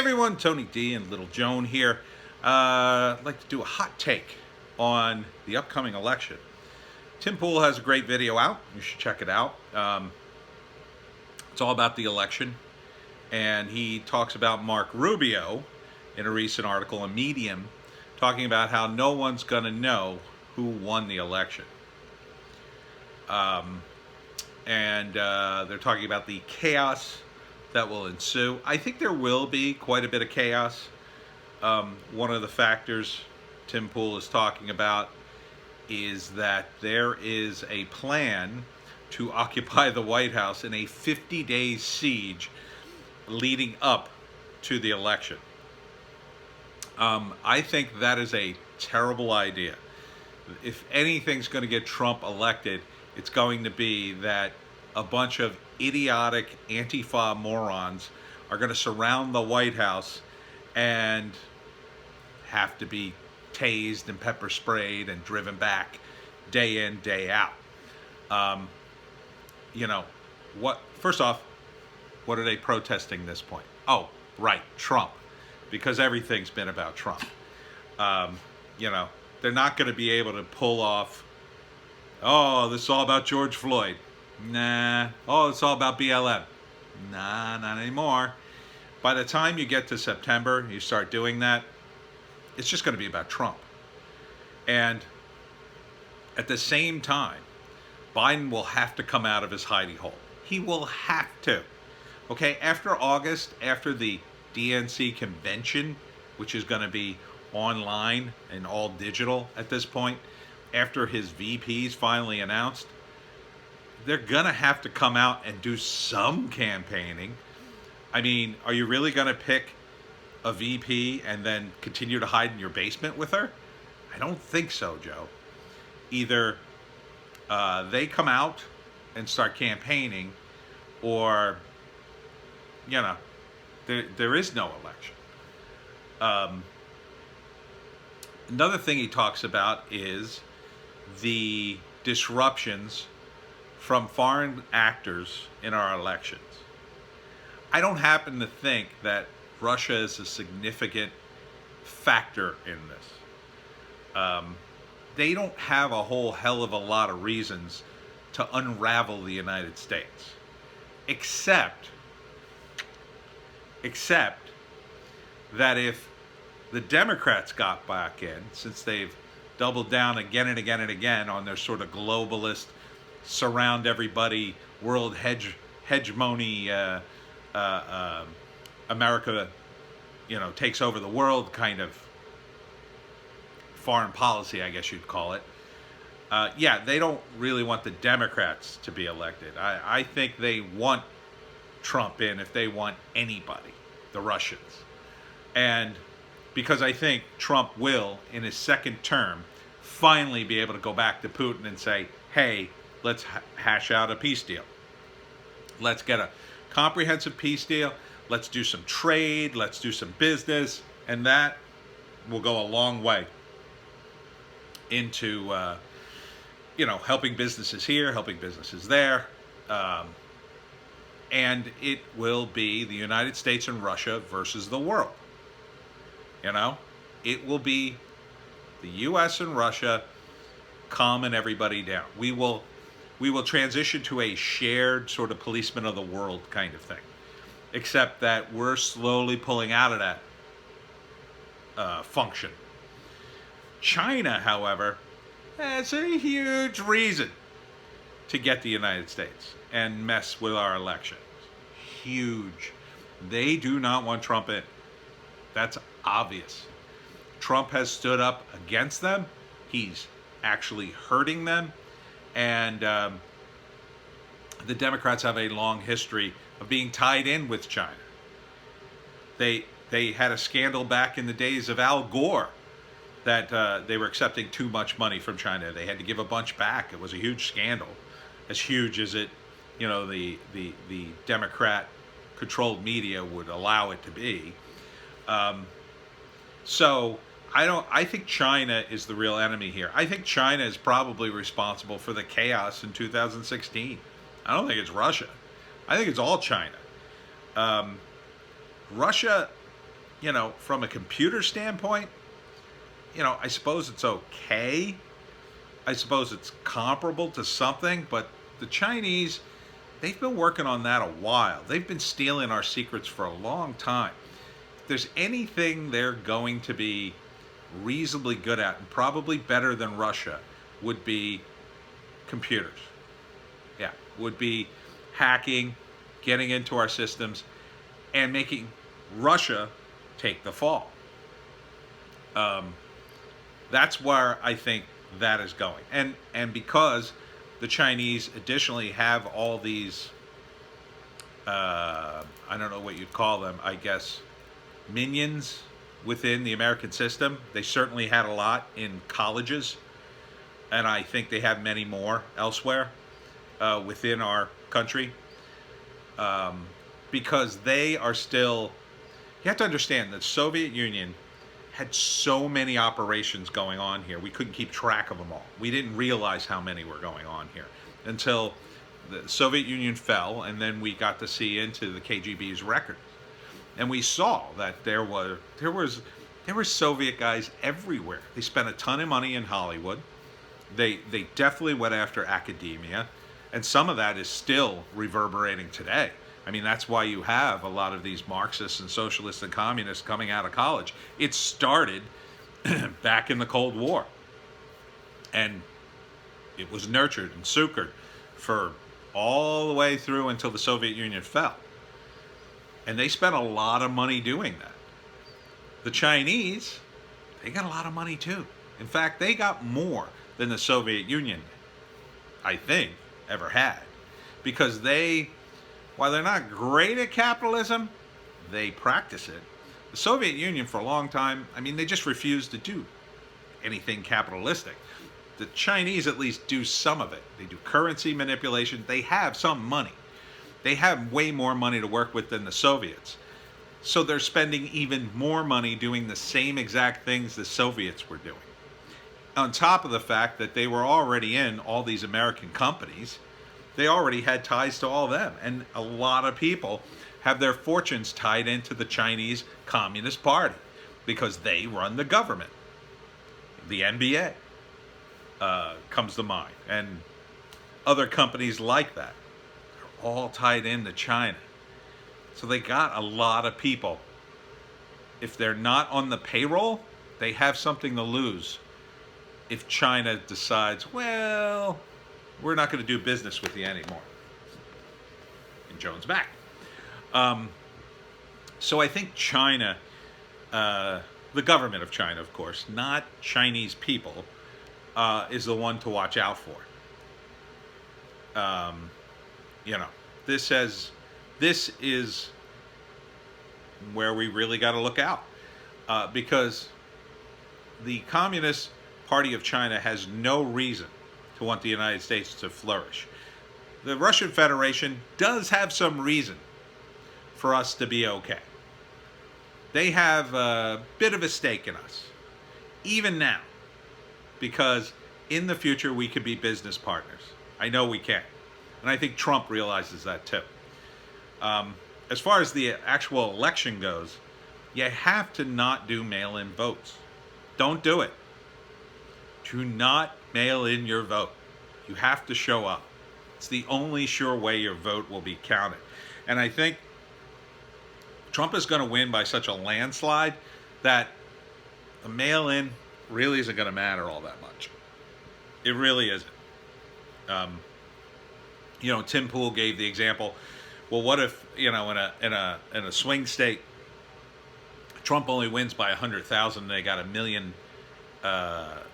everyone, Tony D and Little Joan here. I'd like to do a hot take on the upcoming election. Tim Pool has a great video out. You should check it out. It's all about the election. And he talks about Mark Rubio in a recent article in Medium, talking about how no one's going to know who won the election. They're talking about the chaos that will ensue. I think there will be quite a bit of chaos. One of the factors Tim Pool is talking about is that there is a plan to occupy the White House in a 50-day siege leading up to the election. I think that is a terrible idea. If anything's going to get Trump elected, it's going to be that a bunch of idiotic Antifa morons are going to surround the White House and have to be tased and pepper sprayed and driven back day in, day out. First off, what are they protesting this point? Oh, right, Trump, because everything's been about Trump. They're not going to be able to pull off, oh, this is all about George Floyd. Nah. Oh, it's all about BLM. Nah, not anymore. By the time you get to September, you start doing that, it's just going to be about Trump. And at the same time, Biden will have to come out of his hidey hole. He will have to. Okay, after August, after the DNC convention, which is going to be online and all digital at this point, after his VPs finally announced, they're going to have to come out and do some campaigning. I mean, are you really going to pick a VP and then continue to hide in your basement with her? I don't think so, Joe. Either they come out and start campaigning, or, there is no election. Another thing he talks about is the disruptions from foreign actors in our elections. I don't happen to think that Russia is a significant factor in this. They don't have a whole hell of a lot of reasons to unravel the United States, except that if the Democrats got back in, since they've doubled down again and again and again on their sort of globalist, surround everybody, world hegemony, America, takes over the world kind of foreign policy, I guess you'd call it. They don't really want the Democrats to be elected. I think they want Trump in if they want anybody, the Russians. And because I think Trump will, in his second term, finally be able to go back to Putin and say, hey, let's hash out a peace deal. Let's get a comprehensive peace deal. Let's do some trade. Let's do some business. And that will go a long way into, helping businesses here, helping businesses there. And it will be the United States and Russia versus the world. It will be the U.S. and Russia calming everybody down. We will transition to a shared sort of policeman of the world kind of thing, except that we're slowly pulling out of that function. China, however, has a huge reason to get the United States and mess with our elections. Huge. They do not want Trump in. That's obvious. Trump has stood up against them. He's actually hurting them. And the Democrats have a long history of being tied in with China. They had a scandal back in the days of Al Gore that they were accepting too much money from China. They had to give a bunch back. It was a huge scandal, as huge as it, the Democrat-controlled media would allow it to be. So I think China is the real enemy here. I think China is probably responsible for the chaos in 2016. I don't think it's Russia. I think it's all China. Russia from a computer standpoint, I suppose it's okay. I suppose it's comparable to something, but the Chinese, they've been working on that a while. They've been stealing our secrets for a long time. If there's anything they're going to be reasonably good at, and probably better than Russia, would be computers. Yeah, would be hacking, getting into our systems, and making Russia take the fall. That's where I think that is going, and because the Chinese additionally have all these, I don't know what you'd call them, I guess, minions within the American system. They certainly had a lot in colleges, and I think they have many more elsewhere within our country, because they are still, you have to understand that the Soviet Union had so many operations going on here. We couldn't keep track of them all. We didn't realize how many were going on here until the Soviet Union fell, and then we got to see into the KGB's records. And we saw that there were Soviet guys everywhere. They spent a ton of money in Hollywood. They definitely went after academia, and some of that is still reverberating today. I mean, that's why you have a lot of these Marxists and socialists and communists coming out of college. It started back in the Cold War, and it was nurtured and suckered for all the way through until the Soviet Union fell. And they spent a lot of money doing that. The Chinese, they got a lot of money too. In fact, they got more than the Soviet Union, I think, ever had. Because while they're not great at capitalism, they practice it. The Soviet Union, for a long time, I mean, they just refused to do anything capitalistic. The Chinese at least do some of it. They do currency manipulation. They have some money. They have way more money to work with than the Soviets. So they're spending even more money doing the same exact things the Soviets were doing. On top of the fact that they were already in all these American companies, they already had ties to all of them. And a lot of people have their fortunes tied into the Chinese Communist Party because they run the government. The NBA comes to mind, and other companies like that. They're all tied into China. So they got a lot of people. If they're not on the payroll, they have something to lose if China decides, well, we're not going to do business with you anymore. And Jones back. So I think China, the government of China, of course, not Chinese people, is the one to watch out for. This is where we really got to look out, because the Communist Party of China has no reason to want the United States to flourish. The Russian Federation does have some reason for us to be okay. They have a bit of a stake in us, even now, because in the future we could be business partners. I know we can. And I think Trump realizes that too. As far as the actual election goes, you have to not do mail-in votes. Don't do it. Do not mail in your vote. You have to show up. It's the only sure way your vote will be counted. And I think Trump is going to win by such a landslide that the mail-in really isn't going to matter all that much. It really isn't. Tim Pool gave the example. Well, what if in a swing state, Trump only wins by 100,000 and they got 1 million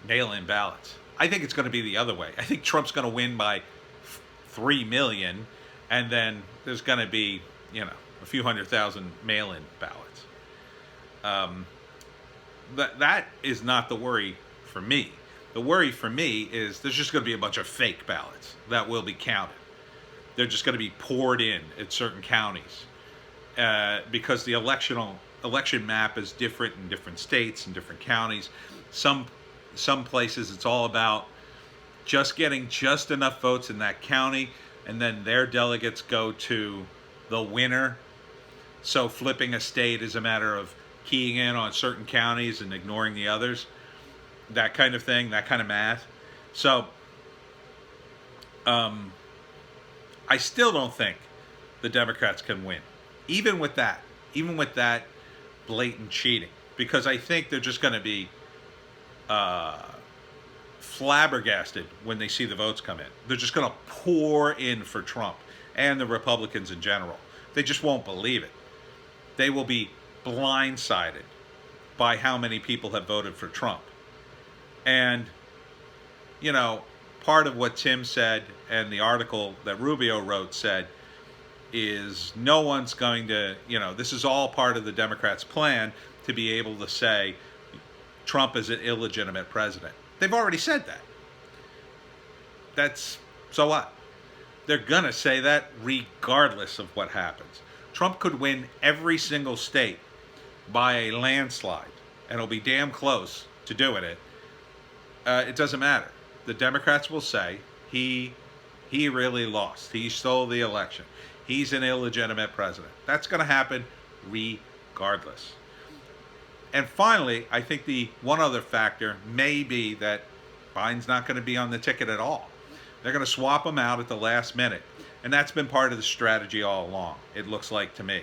mail-in ballots? I think it's going to be the other way. I think Trump's going to win by 3 million, and then there's going to be a few 100,000 mail-in ballots. That is not the worry for me. The worry for me is there's just going to be a bunch of fake ballots that will be counted. They're just going to be poured in at certain counties because the election map is different in different states and different counties. Some places it's all about just getting just enough votes in that county, and then their delegates go to the winner. So flipping a state is a matter of keying in on certain counties and ignoring the others, that kind of thing, that kind of math. So I still don't think the Democrats can win, even with that blatant cheating, because I think they're just going to be flabbergasted when they see the votes come in. They're just going to pour in for Trump and the Republicans in general. They just won't believe it. They will be blindsided by how many people have voted for Trump. And, you know, part of what Tim said and the article that Rubio wrote said is no one's going to, this is all part of the Democrats' plan to be able to say Trump is an illegitimate president. They've already said that. So what? They're going to say that regardless of what happens. Trump could win every single state by a landslide, and it'll be damn close to doing it. It doesn't matter. The Democrats will say he really lost. He stole the election. He's an illegitimate president. That's going to happen regardless. And finally, I think the one other factor may be that Biden's not going to be on the ticket at all. They're going to swap him out at the last minute. And that's been part of the strategy all along, it looks like to me.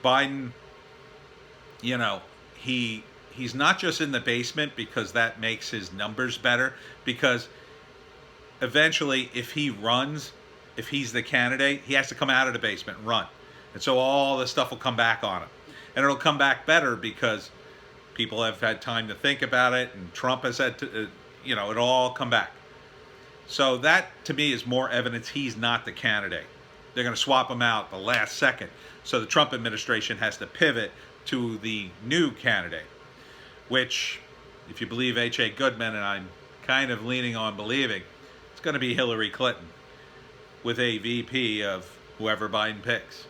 Biden, he's not just in the basement because that makes his numbers better, because eventually if he runs, if he's the candidate, he has to come out of the basement and run. And so all this stuff will come back on him. And it'll come back better because people have had time to think about it, and Trump has had to, it'll all come back. So that, to me, is more evidence he's not the candidate. They're going to swap him out the last second. So the Trump administration has to pivot to the new candidate, which, if you believe H.A. Goodman, and I'm kind of leaning on believing, it's going to be Hillary Clinton with a VP of whoever Biden picks.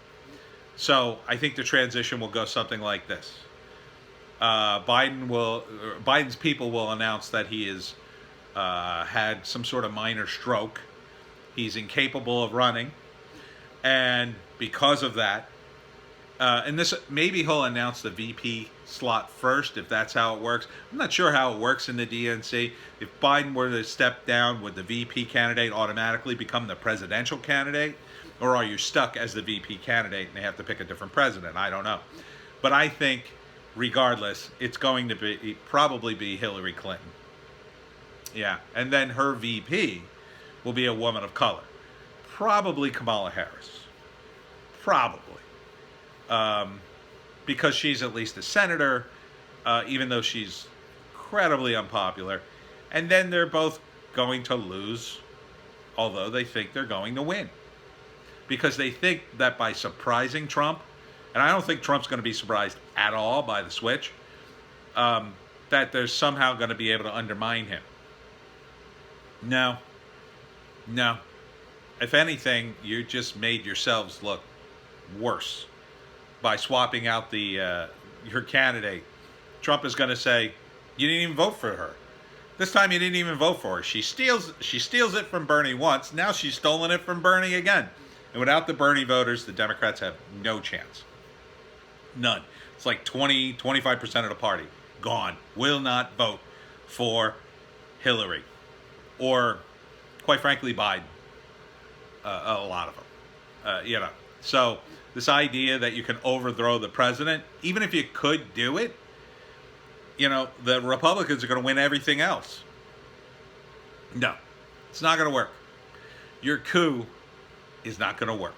So I think the transition will go something like this. Biden's people will announce that he is had some sort of minor stroke. He's incapable of running, and because of that, and this maybe he'll announce the VP slot first, if that's how it works. I'm not sure how it works in the DNC. If Biden were to step down, would the VP candidate automatically become the presidential candidate? Or are you stuck as the VP candidate and they have to pick a different president? I don't know. But I think, regardless, it's going to probably be Hillary Clinton. Yeah, and then her VP will be a woman of color. Probably Kamala Harris. Probably. Because she's at least a senator, even though she's incredibly unpopular. And then they're both going to lose, although they think they're going to win. Because they think that by surprising Trump, and I don't think Trump's going to be surprised at all by the switch, that they're somehow going to be able to undermine him. No. If anything, you just made yourselves look worse by swapping out your candidate. Trump is going to say, you didn't even vote for her. This time you didn't even vote for her. She steals it from Bernie once. Now she's stolen it from Bernie again. And without the Bernie voters, the Democrats have no chance. None. It's like 25% of the party gone. Will not vote for Hillary. Or, quite frankly, Biden. A lot of them. So this idea that you can overthrow the president, even if you could do it, the Republicans are going to win everything else. No, it's not going to work. Your coup is not going to work.